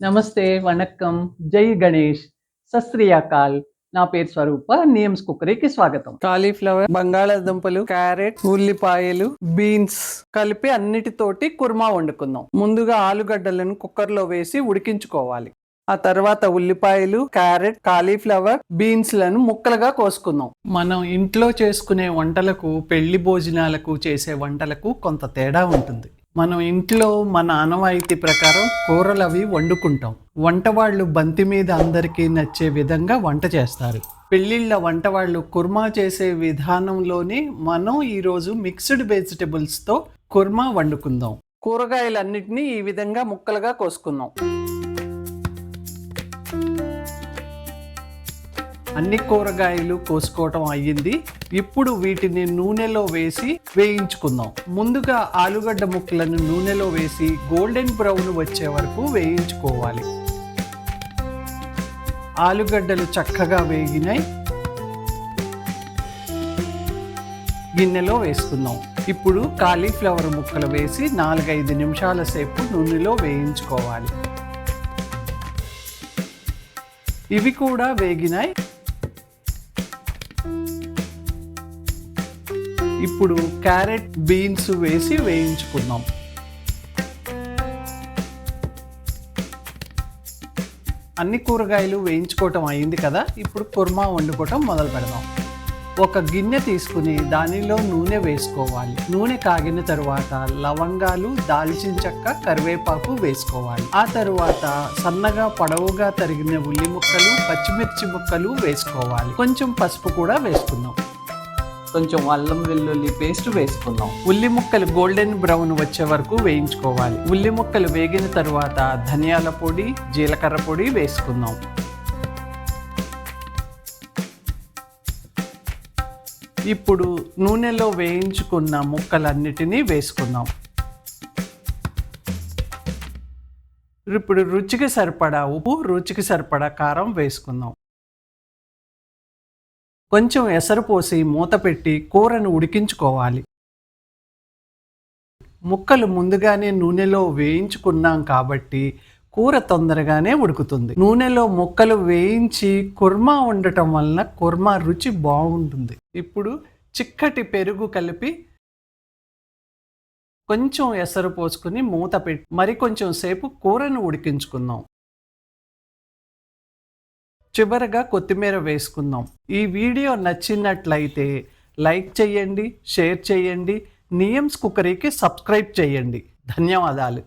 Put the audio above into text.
నమస్తే, వణక్కం, జై గణేష్, సత్ శ్రీ అకాల్. నా పేరు స్వరూప. నియమ్స్ కుక్కరీకి స్వాగతం. కాలీఫ్లవర్, బంగాళాదుంపలు, క్యారెట్, ఉల్లిపాయలు, బీన్స్ కలిపి అన్నిటితోటి కుర్మా వండుకుందాం. ముందుగా ఆలుగడ్డలను కుక్కర్లో వేసి ఉడికించుకోవాలి. ఆ తర్వాత ఉల్లిపాయలు, క్యారెట్, కాలీఫ్లవర్, బీన్స్ లను ముక్కలుగా కోసుకుందాం. మనం ఇంట్లో చేసుకునే వంటలకు, పెళ్లి భోజనాలకు చేసే వంటలకు కొంత తేడా ఉంటుంది. మనం ఇంట్లో మన ఆనవాయితీ ప్రకారం కూరలు అవి వండుకుంటాం. వంట వాళ్ళు బంతి మీద అందరికీ నచ్చే విధంగా వంట చేస్తారు. పెళ్ళిళ్ళ వంట వాళ్ళు కుర్మా చేసే విధానంలోనే మనం ఈరోజు మిక్స్డ్ వెజిటబుల్స్తో కుర్మా వండుకుందాం. కూరగాయలన్నిటినీ ఈ విధంగా ముక్కలుగా కోసుకుందాం. అన్ని కూరగాయలు కోసుకోవటం అయ్యింది. ఇప్పుడు వీటిని నూనెలో వేసి వేయించుకుందాం. ముందుగా ఆలుగడ్డ ముక్కలను నూనెలో వేసి గోల్డెన్ బ్రౌన్ వచ్చే వరకు వేయించుకోవాలి. ఆలుగడ్డలు చక్కగా వేగినాయి. గిన్నెలో వేసుకుందాం. ఇప్పుడు కాలీఫ్లవర్ ముక్కలు వేసి 4-5 నిమిషాల సేపు నూనెలో వేయించుకోవాలి. ఇవి కూడా వేగినాయి. ఇప్పుడు క్యారెట్, బీన్స్ వేసి వేయించుకుందాం. అన్ని కూరగాయలు వేయించుకోవటం అయింది కదా. ఇప్పుడు కుర్మా వండుకోవటం మొదలు పెడదాం. ఒక గిన్నె తీసుకుని దానిలో నూనె వేసుకోవాలి. నూనె కాగిన తరువాత లవంగాలు, దాల్చిన చెక్క, కరివేపాకు వేసుకోవాలి. ఆ తరువాత సన్నగా పొడవుగా తరిగిన ఉల్లి ముక్కలు, పచ్చిమిర్చి ముక్కలు వేసుకోవాలి. కొంచెం పసుపు కూడా వేసుకుందాం. కొంచెం అల్లం వెల్లుల్లి పేస్ట్ వేసుకుందాం. ఉల్లి ముక్కలు గోల్డెన్ బ్రౌన్ వచ్చే వరకు వేయించుకోవాలి. ఉల్లి ముక్కలు వేగిన తరువాత ధనియాల పొడి, జీలకర్ర పొడి వేసుకుందాం. ఇప్పుడు నూనెలో వేయించుకున్న ముక్కలన్నిటినీ వేసుకుందాం. ఇప్పుడు రుచికి సరిపడా ఉప్పు, రుచికి సరిపడా కారం వేసుకుందాం. కొంచెం ఎసరు పోసి మూత పెట్టి కూరను ఉడికించుకోవాలి. ముక్కలు ముందుగానే నూనెలో వేయించుకున్నాం కాబట్టి కూర తొందరగానే ఉడుకుతుంది. నూనెలో ముక్కలు వేయించి కుర్మా ఉండటం వలన కుర్మా రుచి బాగుంటుంది. ఇప్పుడు చిక్కటి పెరుగు కలిపి కొంచెం ఎసరు పోసుకుని మూత పెట్టి మరికొంచెం సేపు కూరను ఉడికించుకుందాం. చివరగా కొత్తిమీర వేసుకుందాం. ఈ వీడియో నచ్చినట్లయితే లైక్ చేయండి, షేర్ చేయండి, నియమ్స్ కుక్కరీకి సబ్స్క్రైబ్ చేయండి. ధన్యవాదాలు.